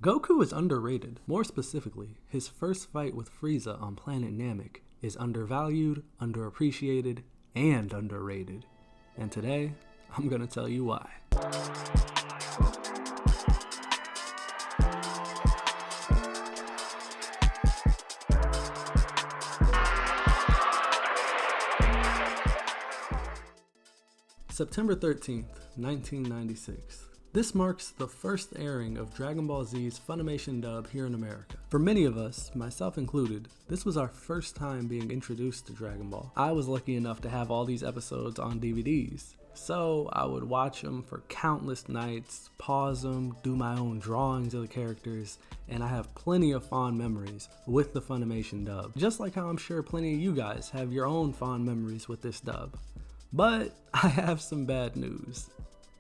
Goku is underrated. More specifically, his first fight with Frieza on planet Namek is undervalued, underappreciated, and underrated. And today, I'm gonna tell you why. September 13th, 1996. This marks the first airing of Dragon Ball Z's Funimation dub here in America. For many of us, myself included, this was our first time being introduced to Dragon Ball. I was lucky enough to have all these episodes on DVDs, so I would watch them for countless nights, pause them, do my own drawings of the characters, and I have plenty of fond memories with the Funimation dub. Just like how I'm sure plenty of you guys have your own fond memories with this dub. But I have some bad news.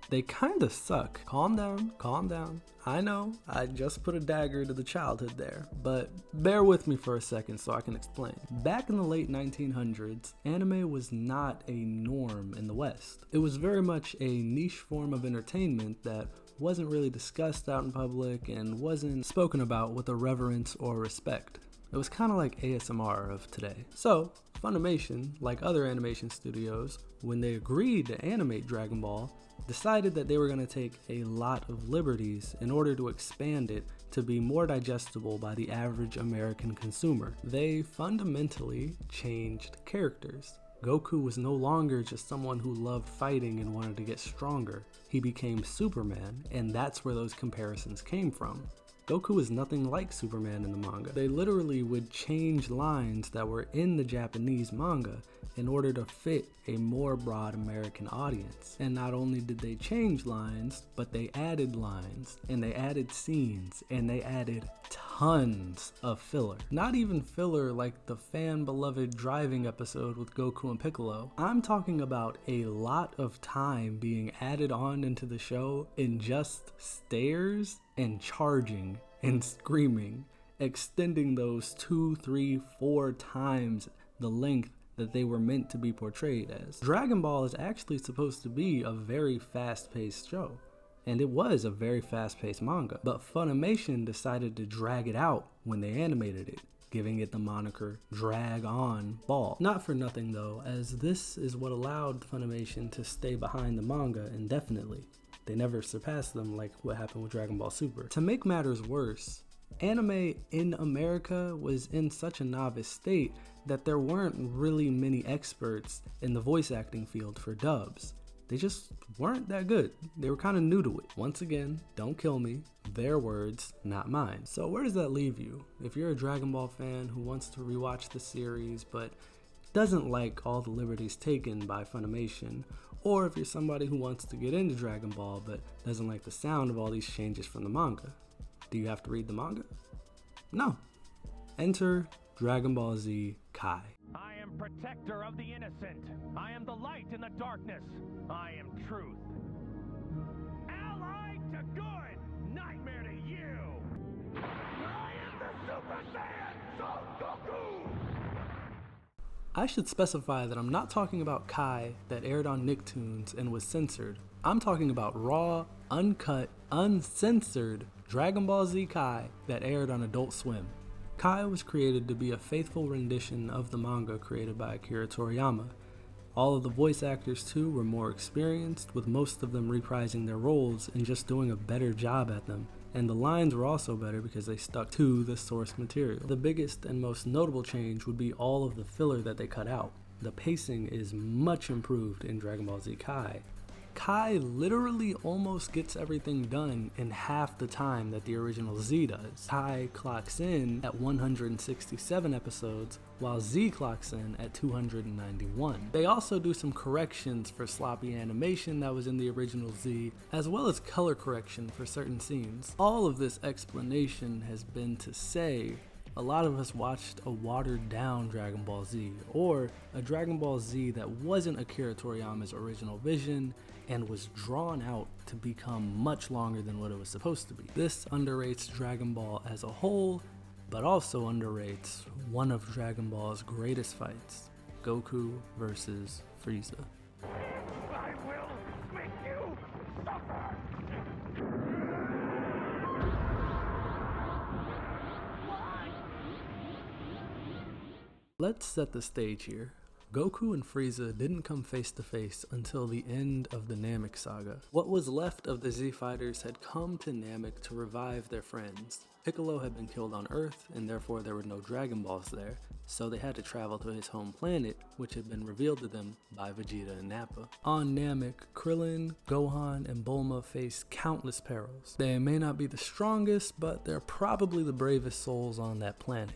They kinda suck. Calm down, calm down. I know, I just put a dagger to the childhood there, but bear with me for a second so I can explain. Back in the late 1900s, anime was not a norm in the West. It was very much a niche form of entertainment that wasn't really discussed out in public and wasn't spoken about with a reverence or respect. It was kind of like ASMR of today. So, Funimation, like other animation studios, when they agreed to animate Dragon Ball, decided that they were going to take a lot of liberties in order to expand it to be more digestible by the average American consumer. They fundamentally changed characters. Goku was no longer just someone who loved fighting and wanted to get stronger. He became Superman, and that's where those comparisons came from. Goku is nothing like Superman in the manga. They literally would change lines that were in the Japanese manga in order to fit a more broad American audience. And not only did they change lines, but they added lines, and they added scenes, and they added tons of filler. Not even filler like the fan-beloved driving episode with Goku and Piccolo. I'm talking about a lot of time being added on into the show in just stares and charging and screaming, extending those 2, 3, 4 times the length that they were meant to be portrayed as. Dragon Ball is actually supposed to be a very fast-paced show, and it was a very fast-paced manga, but Funimation decided to drag it out when they animated it, giving it the moniker Drag On Ball. Not for nothing though, as this is what allowed Funimation to stay behind the manga indefinitely. They never surpassed them like what happened with Dragon Ball Super. To make matters worse, anime in America was in such a novice state that there weren't really many experts in the voice acting field for dubs. They just weren't that good. They were kind of new to it. Once again, don't kill me. Their words, not mine. So where does that leave you? If you're a Dragon Ball fan who wants to rewatch the series but doesn't like all the liberties taken by Funimation, or if you're somebody who wants to get into Dragon Ball but doesn't like the sound of all these changes from the manga, do you have to read the manga? No. Enter Dragon Ball Z Kai. I am protector of the innocent. I am the light in the darkness. I am truth. Allied to good, nightmare to you. I am the Super Saiyan Son Goku. I should specify that I'm not talking about Kai that aired on Nicktoons and was censored. I'm talking about raw, uncut, uncensored Dragon Ball Z Kai that aired on Adult Swim. Kai was created to be a faithful rendition of the manga created by Akira Toriyama. All of the voice actors too were more experienced, with most of them reprising their roles and just doing a better job at them. And the lines were also better because they stuck to the source material. The biggest and most notable change would be all of the filler that they cut out. The pacing is much improved in Dragon Ball Z Kai. Kai literally almost gets everything done in half the time that the original Z does. Kai clocks in at 167 episodes, while Z clocks in at 291. They also do some corrections for sloppy animation that was in the original Z, as well as color correction for certain scenes. All of this explanation has been to say a lot of us watched a watered down Dragon Ball Z, or a Dragon Ball Z that wasn't Akira Toriyama's original vision and was drawn out to become much longer than what it was supposed to be. This underrates Dragon Ball as a whole, but also underrates one of Dragon Ball's greatest fights, Goku versus Frieza. I will make you suffer. Let's set the stage here. Goku and Frieza didn't come face to face until the end of the Namek saga. What was left of the Z Fighters had come to Namek to revive their friends. Piccolo had been killed on Earth, and therefore there were no Dragon Balls there, so they had to travel to his home planet, which had been revealed to them by Vegeta and Nappa. On Namek, Krillin, Gohan, and Bulma face countless perils. They may not be the strongest, but they're probably the bravest souls on that planet,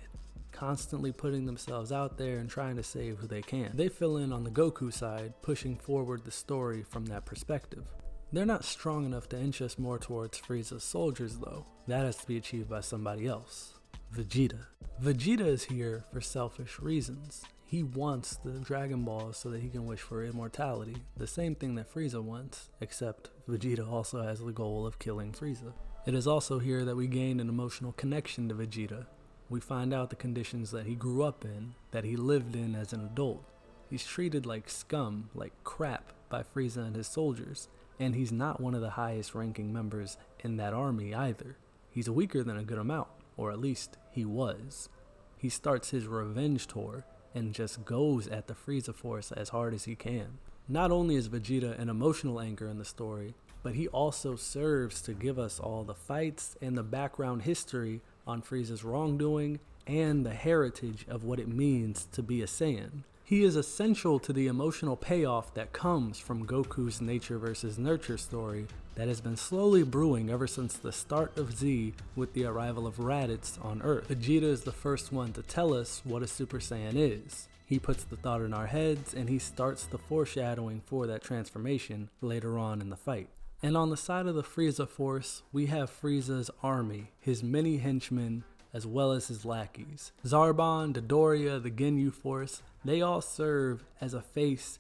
constantly putting themselves out there and trying to save who they can. They fill in on the Goku side, pushing forward the story from that perspective. They're not strong enough to inch us more towards Frieza's soldiers though. That has to be achieved by somebody else. Vegeta. Vegeta is here for selfish reasons. He wants the Dragon Balls so that he can wish for immortality, the same thing that Frieza wants, except Vegeta also has the goal of killing Frieza. It is also here that we gain an emotional connection to Vegeta. We find out the conditions that he grew up in, that he lived in as an adult. He's treated like scum, like crap by Frieza and his soldiers, and he's not one of the highest ranking members in that army either. He's weaker than a good amount, or at least he was. He starts his revenge tour and just goes at the Frieza force as hard as he can. Not only is Vegeta an emotional anchor in the story, but he also serves to give us all the fights and the background history on Frieza's wrongdoing and the heritage of what it means to be a Saiyan. He is essential to the emotional payoff that comes from Goku's nature versus nurture story that has been slowly brewing ever since the start of Z with the arrival of Raditz on Earth. Vegeta is the first one to tell us what a Super Saiyan is. He puts the thought in our heads and he starts the foreshadowing for that transformation later on in the fight. And on the side of the Frieza force, we have Frieza's army, his many henchmen, as well as his lackeys. Zarbon, Dodoria, the Ginyu force, they all serve as a face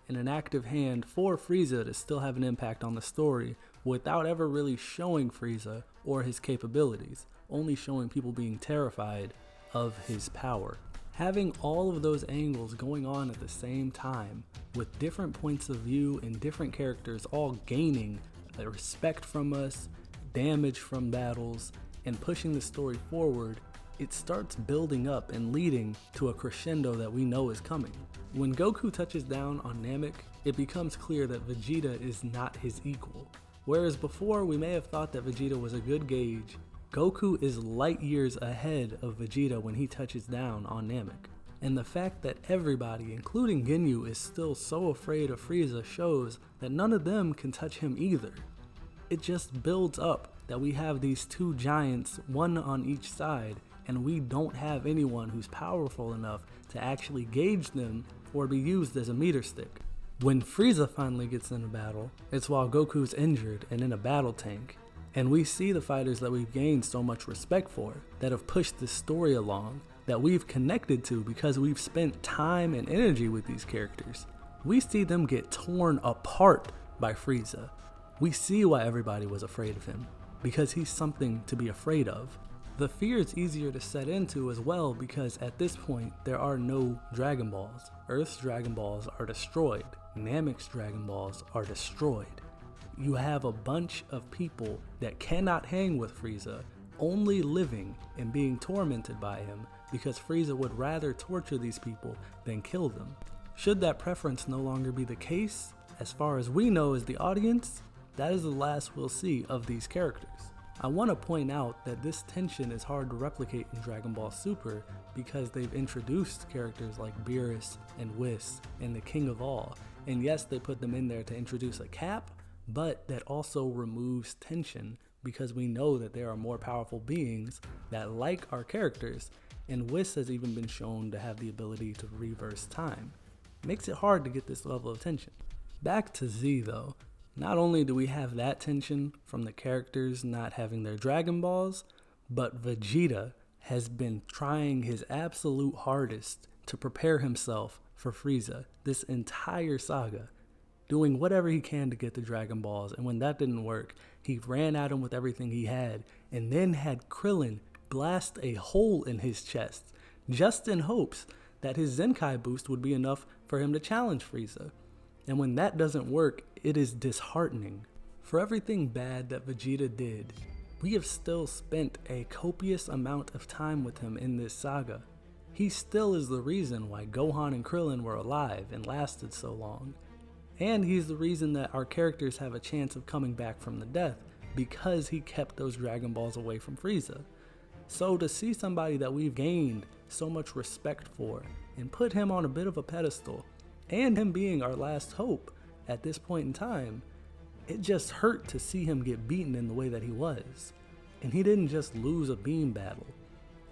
and an active hand for Frieza to still have an impact on the story without ever really showing Frieza or his capabilities, only showing people being terrified of his power. Having all of those angles going on at the same time, with different points of view and different characters all gaining respect from us, damage from battles, and pushing the story forward, it starts building up and leading to a crescendo that we know is coming. When Goku touches down on Namek, it becomes clear that Vegeta is not his equal. Whereas before we may have thought that Vegeta was a good gauge, Goku is light years ahead of Vegeta when he touches down on Namek. And the fact that everybody, including Ginyu, is still so afraid of Frieza shows that none of them can touch him either. It just builds up that we have these two giants, one on each side, and we don't have anyone who's powerful enough to actually gauge them or be used as a meter stick. When Frieza finally gets in a battle, it's while Goku's injured and in a battle tank, and we see the fighters that we've gained so much respect for, that have pushed this story along, that we've connected to because we've spent time and energy with these characters. We see them get torn apart by Frieza. We see why everybody was afraid of him, because he's something to be afraid of. The fear is easier to set into as well because at this point there are no Dragon Balls. Earth's Dragon Balls are destroyed. Namek's Dragon Balls are destroyed. You have a bunch of people that cannot hang with Frieza, only living and being tormented by him because Frieza would rather torture these people than kill them. Should that preference no longer be the case, as far as we know as the audience, that is the last we'll see of these characters. I want to point out that this tension is hard to replicate in Dragon Ball Super because they've introduced characters like Beerus and Whis and the King of All, and yes, they put them in there to introduce a cap, but that also removes tension because we know that there are more powerful beings that like our characters, and Whis has even been shown to have the ability to reverse time. Makes it hard to get this level of tension. Back to Z though. Not only do we have that tension from the characters not having their Dragon Balls, but Vegeta has been trying his absolute hardest to prepare himself for Frieza this entire saga, doing whatever he can to get the Dragon Balls, and when that didn't work, he ran at him with everything he had, and then had Krillin blast a hole in his chest, just in hopes that his Zenkai boost would be enough for him to challenge Frieza. And when that doesn't work, it is disheartening. For everything bad that Vegeta did, we have still spent a copious amount of time with him in this saga. he still is the reason why Gohan and Krillin were alive and lasted so long. And he's the reason that our characters have a chance of coming back from the death, because he kept those Dragon Balls away from Frieza. So to see somebody that we've gained so much respect for and put him on a bit of a pedestal, and him being our last hope at this point in time, it just hurt to see him get beaten in the way that he was. And he didn't just lose a beam battle,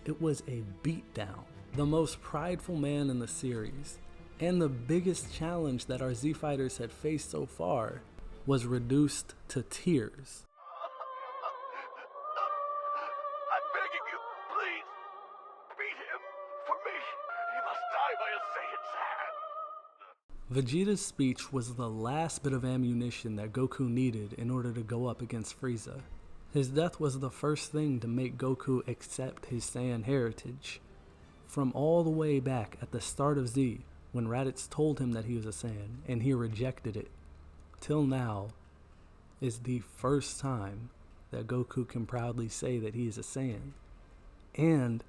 it was a beatdown. The most prideful man in the series, and the biggest challenge that our Z Fighters had faced so far, was reduced to tears. I'm begging you, please. Beat him for me. He must die by a Saiyan's hand. Vegeta's speech was the last bit of ammunition that Goku needed in order to go up against Frieza. His death was the first thing to make Goku accept his Saiyan heritage. From all the way back at the start of Z, when Raditz told him that he was a Saiyan and he rejected it, till now is the first time that Goku can proudly say that he is a Saiyan. And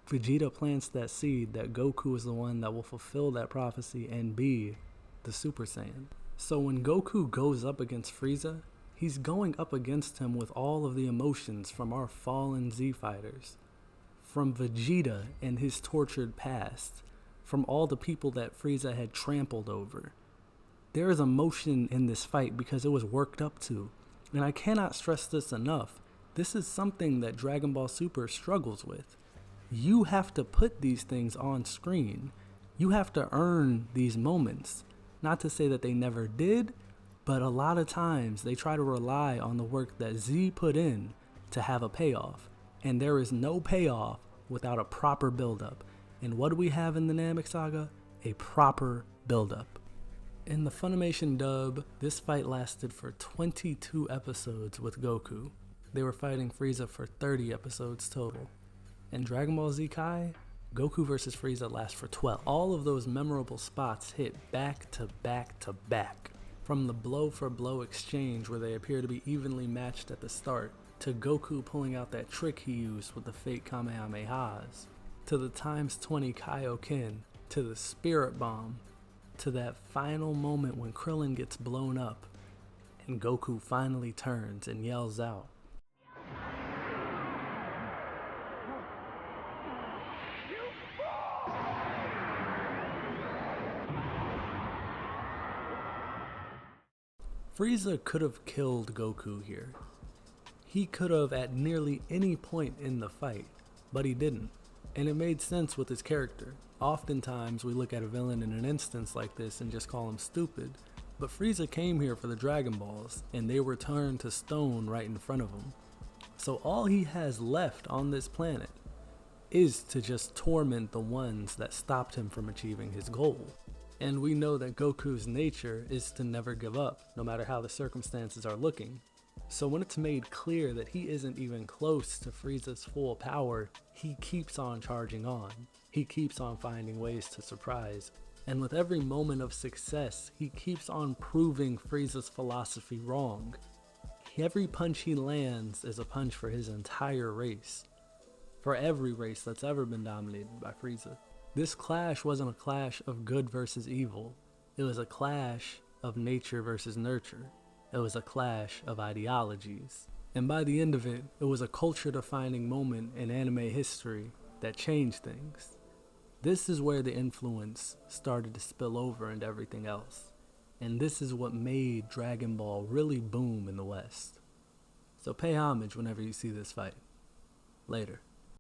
Vegeta plants that seed that Goku is the one that will fulfill that prophecy and be the Super Saiyan. So when Goku goes up against Frieza, he's going up against him with all of the emotions from our fallen Z Fighters, from Vegeta and his tortured past, from all the people that Frieza had trampled over. There is emotion in this fight because it was worked up to, and I cannot stress this enough. This is something that Dragon Ball Super struggles with. You have to put these things on screen. You have to earn these moments. Not to say that they never did, but a lot of times they try to rely on the work that Z put in to have a payoff. And there is no payoff without a proper buildup. And what do we have in the Namek Saga? A proper buildup. In the Funimation dub, this fight lasted for 22 episodes with Goku. They were fighting Frieza for 30 episodes total. In Dragon Ball Z Kai, Goku vs. Frieza lasts for 12. All of those memorable spots hit back to back to back. From the blow for blow exchange where they appear to be evenly matched at the start, to Goku pulling out that trick he used with the fake Kamehamehas, to the ×20 Kaioken, to the Spirit Bomb, to that final moment when Krillin gets blown up and Goku finally turns and yells out, Frieza could have killed Goku here. He could have at nearly any point in the fight, but he didn't. And it made sense with his character. Oftentimes we look at a villain in an instance like this and just call him stupid, but Frieza came here for the Dragon Balls, and they were turned to stone right in front of him. So all he has left on this planet is to just torment the ones that stopped him from achieving his goal. And we know that Goku's nature is to never give up, no matter how the circumstances are looking. So when it's made clear that he isn't even close to Frieza's full power, he keeps on charging on. He keeps on finding ways to surprise. And with every moment of success, he keeps on proving Frieza's philosophy wrong. Every punch he lands is a punch for his entire race. For every race that's ever been dominated by Frieza. This clash wasn't a clash of good versus evil. It was a clash of nature versus nurture. It was a clash of ideologies. And by the end of it, it was a culture-defining moment in anime history that changed things. This is where the influence started to spill over into everything else. And this is what made Dragon Ball really boom in the West. So pay homage whenever you see this fight. Later.